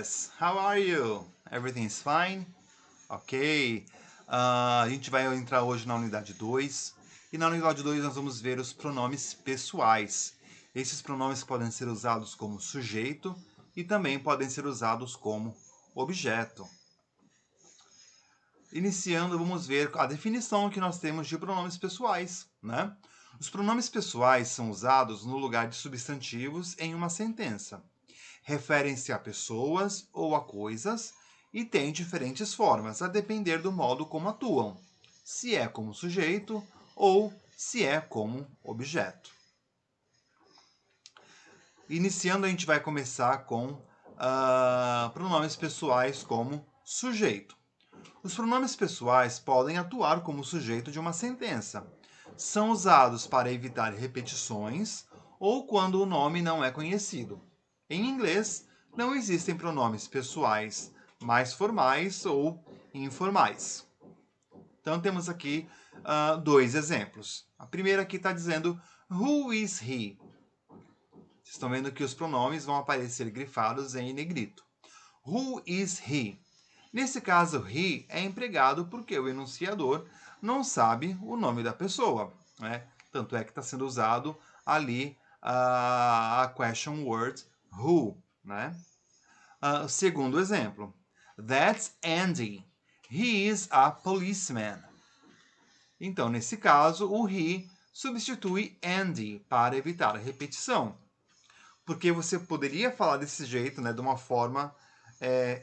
class. How are you? Everything's fine? Ok. A gente vai entrar hoje na unidade 2. E na unidade 2 nós vamos ver os pronomes pessoais. Esses pronomes podem ser usados como sujeito e também podem ser usados como objeto. Iniciando, vamos ver a definição que nós temos de pronomes pessoais, né? Os pronomes pessoais são usados no lugar de substantivos em uma sentença. Referem-se a pessoas ou a coisas e têm diferentes formas, a depender do modo como atuam, se é como sujeito ou se é como objeto. Iniciando, a gente vai começar com pronomes pessoais como sujeito. Os pronomes pessoais podem atuar como sujeito de uma sentença. São usados para evitar repetições ou quando o nome não é conhecido. Em inglês, não existem pronomes pessoais mais formais ou informais. Então, temos aqui dois exemplos. A primeira aqui está dizendo Who is he? Vocês estão vendo que os pronomes vão aparecer grifados em negrito. Who is he? Nesse caso, he é empregado porque o enunciador não sabe o nome da pessoa, né? Tanto é que está sendo usado ali a question word who, né? Segundo exemplo, that's Andy. He is a policeman. Então, nesse caso, o he substitui Andy para evitar a repetição. Porque você poderia falar desse jeito, né, de uma forma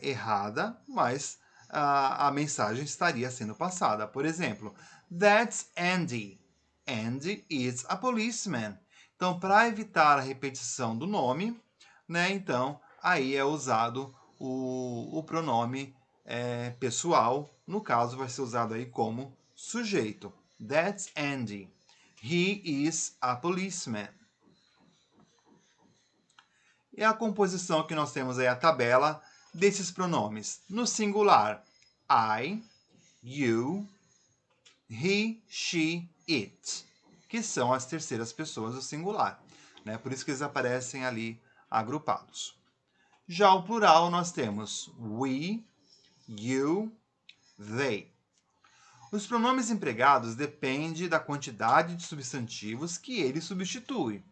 errada, mas a mensagem estaria sendo passada. Por exemplo, that's Andy. Andy is a policeman. Então, para evitar a repetição do nome, né, então aí é usado o pronome pessoal. No caso, vai ser usado aí como sujeito. That's Andy. He is a policeman. E a composição que nós temos aí, a tabela desses pronomes. No singular, I, you, he, she, it, que são as terceiras pessoas do singular, né? Por isso que eles aparecem ali agrupados. Já o plural, nós temos we, you, they. Os pronomes empregados dependem da quantidade de substantivos que ele substitui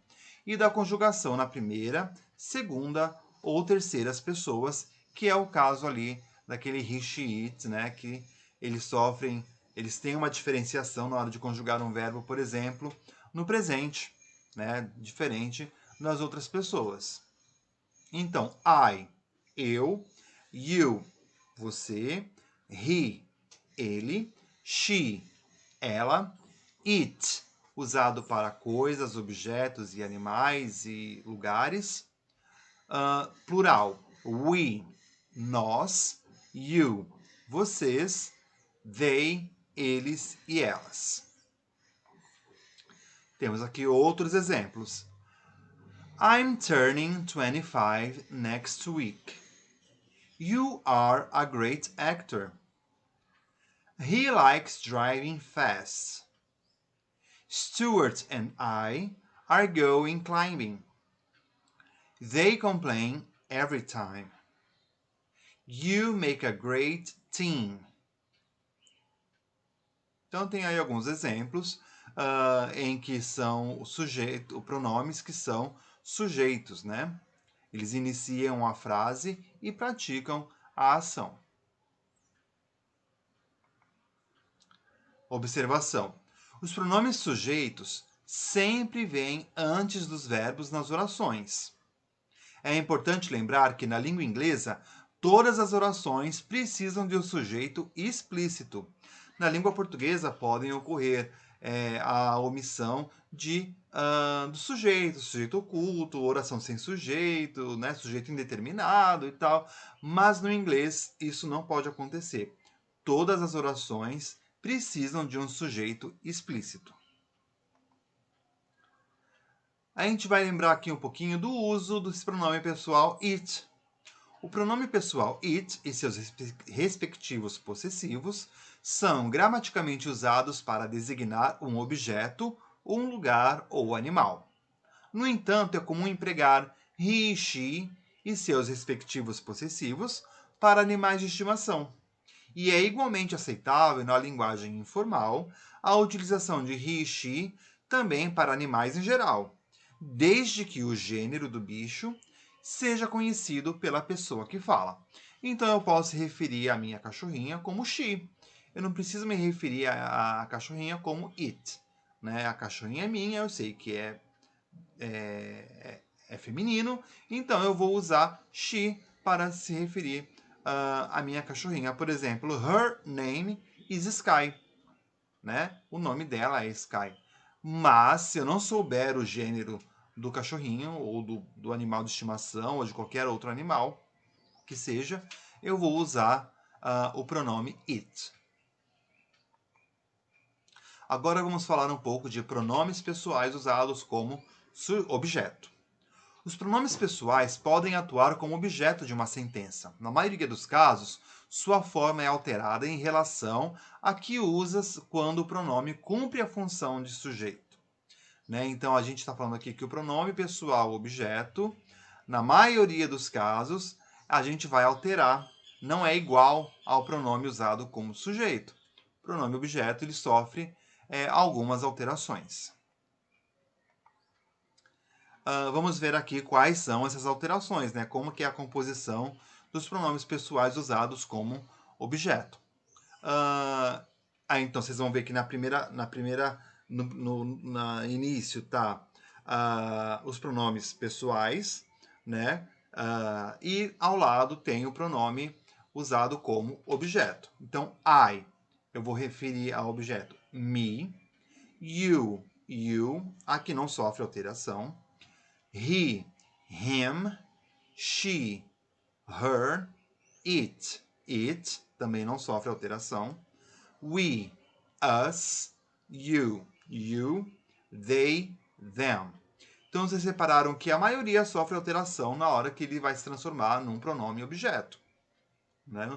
e da conjugação na primeira, segunda ou terceiras pessoas, que é o caso ali daquele he, she, it, né, que eles têm uma diferenciação na hora de conjugar um verbo, por exemplo, no presente, né, diferente das outras pessoas. Então, I, eu, you, você, he, ele, she, ela, it, usado para coisas, objetos e animais e lugares. Plural, we, nós, you, vocês, they, eles e elas. Temos aqui outros exemplos. I'm turning 25 next week. You are a great actor. He likes driving fast. Stuart and I are going climbing. They complain every time. You make a great team. Então tem aí alguns exemplos em que são pronomes que são sujeitos, né? Eles iniciam a frase e praticam a ação. Observação. Os pronomes sujeitos sempre vêm antes dos verbos nas orações. É importante lembrar que na língua inglesa, todas as orações precisam de um sujeito explícito. Na língua portuguesa podem ocorrer a omissão do sujeito oculto, oração sem sujeito, né, sujeito indeterminado e tal, mas no inglês isso não pode acontecer. Todas as orações precisam de um sujeito explícito. A gente vai lembrar aqui um pouquinho do uso desse pronome pessoal it. O pronome pessoal it e seus respectivos possessivos são gramaticalmente usados para designar um objeto, um lugar ou animal. No entanto, é comum empregar he, she e seus respectivos possessivos para animais de estimação. E é igualmente aceitável na linguagem informal a utilização de he e she também para animais em geral, desde que o gênero do bicho seja conhecido pela pessoa que fala. Então eu posso referir a minha cachorrinha como she. Eu não preciso me referir à cachorrinha como it. Né? A cachorrinha é minha, eu sei que é feminino, então eu vou usar she para se referir à minha cachorrinha. Por exemplo, her name is Sky. Né? O nome dela é Sky. Mas, se eu não souber o gênero do cachorrinho, ou do animal de estimação, ou de qualquer outro animal que seja, eu vou usar o pronome it. Agora vamos falar um pouco de pronomes pessoais usados como objeto. Os pronomes pessoais podem atuar como objeto de uma sentença. Na maioria dos casos, sua forma é alterada em relação a que usas quando o pronome cumpre a função de sujeito. Né? Então, a gente está falando aqui que o pronome pessoal objeto, na maioria dos casos, a gente vai alterar. Não é igual ao pronome usado como sujeito. O pronome objeto ele sofre algumas alterações. Vamos ver aqui quais são essas alterações, né? Como que é a composição dos pronomes pessoais usados como objeto. Então vocês vão ver que no início tá os pronomes pessoais, né? E ao lado tem o pronome usado como objeto. Então, eu vou referir ao objeto me, you, aqui não sofre alteração. He, him, she, her, it, também não sofre alteração. We, us, you, they, them. Então vocês repararam que a maioria sofre alteração na hora que ele vai se transformar num pronome objeto. Né?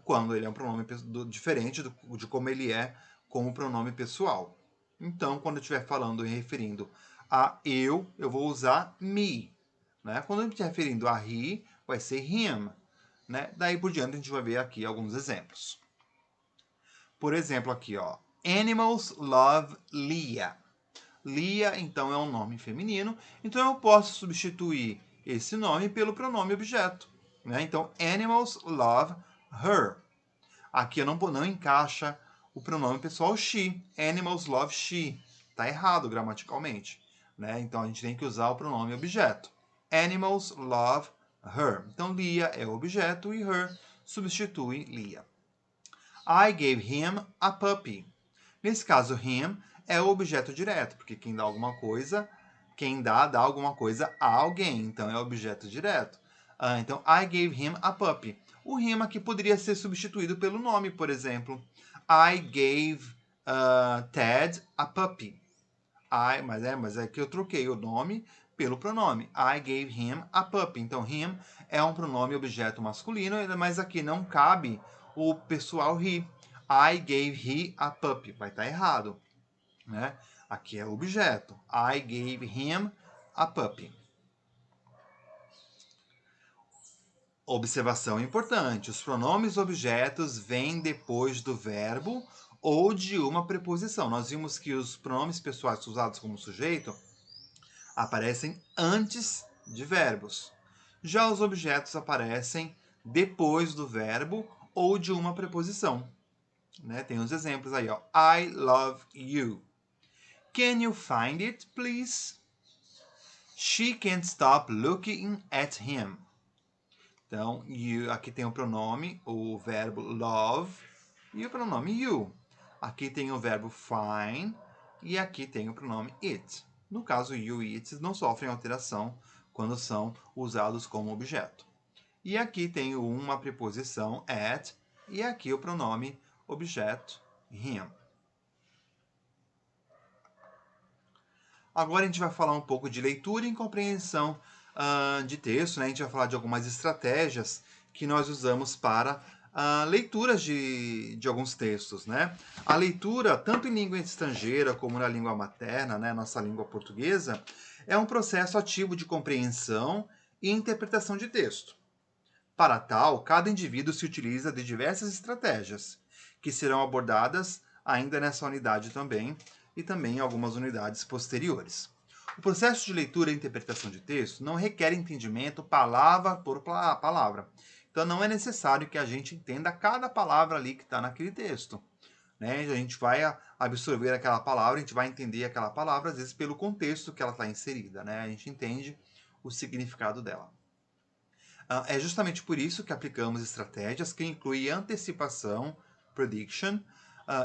Quando ele é um pronome diferente de como ele é com o pronome pessoal. Então, quando eu estiver falando e referindo a eu vou usar me. Né? Quando eu estiver referindo a he, vai ser him. Né? Daí por diante a gente vai ver aqui alguns exemplos. Por exemplo, aqui, ó. Animals love Leah. Leah, então, é um nome feminino. Então, eu posso substituir esse nome pelo pronome objeto. Né? Então, animals love her. Aqui eu não encaixa o pronome pessoal she. Animals love she. Está errado gramaticalmente. Né? Então, a gente tem que usar o pronome objeto. Animals love her. Então, Leah é o objeto e her substitui Leah. I gave him a puppy. Nesse caso, him é o objeto direto, porque quem dá alguma coisa, dá alguma coisa a alguém. Então, é o objeto direto. Então, I gave him a puppy. O him aqui poderia ser substituído pelo nome, por exemplo. I gave Ted a puppy. Mas é que eu troquei o nome pelo pronome. I gave him a puppy. Então, him é um pronome objeto masculino, mas aqui não cabe o pessoal he. I gave he a puppy. Vai estar errado. Né? Aqui é objeto. I gave him a puppy. Observação importante. Os pronomes objetos vêm depois do verbo ou de uma preposição. Nós vimos que os pronomes pessoais usados como sujeito aparecem antes de verbos. Já os objetos aparecem depois do verbo ou de uma preposição. Né? Tem os exemplos aí, ó. I love you. Can you find it, please? She can't stop looking at him. Então, aqui tem o pronome, o verbo love e o pronome you. Aqui tem o verbo find e aqui tem o pronome it. No caso, you e it não sofrem alteração quando são usados como objeto. E aqui tem uma preposição at e aqui o pronome objeto him. Agora a gente vai falar um pouco de leitura e compreensão de texto, né? A gente vai falar de algumas estratégias que nós usamos para leituras de alguns textos, né? A leitura, tanto em língua estrangeira como na língua materna, né, nossa língua portuguesa, é um processo ativo de compreensão e interpretação de texto. Para tal, cada indivíduo se utiliza de diversas estratégias, que serão abordadas ainda nessa unidade também, e também em algumas unidades posteriores. O processo de leitura e interpretação de texto não requer entendimento palavra por palavra. Então, não é necessário que a gente entenda cada palavra ali que está naquele texto. Né? A gente vai absorver aquela palavra, a gente vai entender aquela palavra, às vezes, pelo contexto que ela está inserida. Né? A gente entende o significado dela. É justamente por isso que aplicamos estratégias que incluem antecipação, prediction,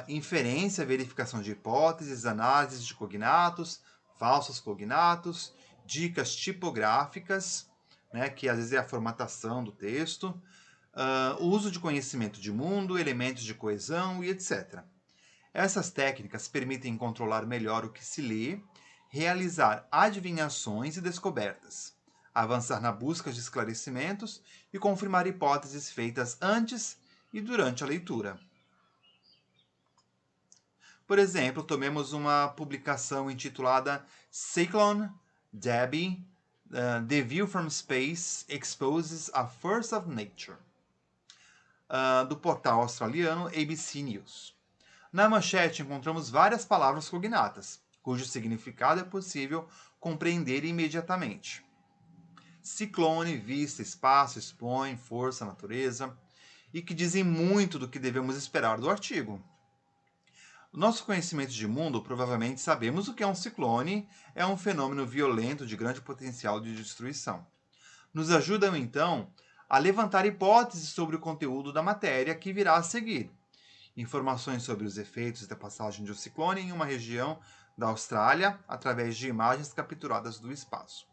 inferência, verificação de hipóteses, análises de cognatos, falsos cognatos, dicas tipográficas, né, que às vezes é a formatação do texto, uso de conhecimento de mundo, elementos de coesão e etc. Essas técnicas permitem controlar melhor o que se lê, realizar adivinhações e descobertas, avançar na busca de esclarecimentos e confirmar hipóteses feitas antes e durante a leitura. Por exemplo, tomemos uma publicação intitulada Cyclone Debbie, The View from Space Exposes a Force of Nature, do portal australiano ABC News. Na manchete encontramos várias palavras cognatas, cujo significado é possível compreender imediatamente. Ciclone, vista, espaço, expõe, força, natureza, e que dizem muito do que devemos esperar do artigo. O nosso conhecimento de mundo, provavelmente sabemos o que é um ciclone, é um fenômeno violento de grande potencial de destruição. Nos ajudam, então, a levantar hipóteses sobre o conteúdo da matéria que virá a seguir. Informações sobre os efeitos da passagem de um ciclone em uma região da Austrália através de imagens capturadas do espaço.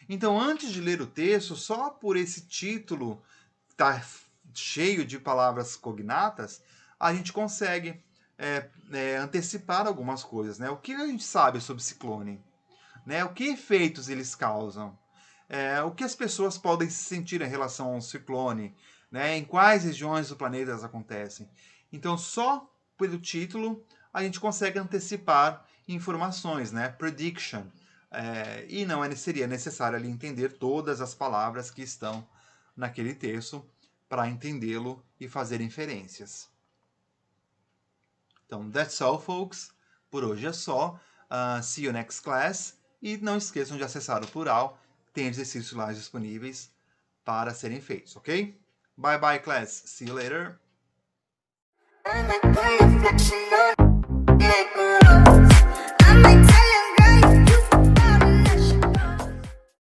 Então, antes de ler o texto, só por esse título estar cheio de palavras cognatas, a gente consegue antecipar algumas coisas. Né? O que a gente sabe sobre ciclone? Né? O que efeitos eles causam? O que as pessoas podem sentir em relação ao ciclone? Né? Em quais regiões do planeta elas acontecem? Então, só pelo título, a gente consegue antecipar informações, né? Prediction. E não seria necessário ali entender todas as palavras que estão naquele texto para entendê-lo e fazer inferências. Então, that's all, folks. Por hoje é só. See you next class. E não esqueçam de acessar o plural. Tem exercícios lá disponíveis para serem feitos, ok? Bye bye, class. See you later.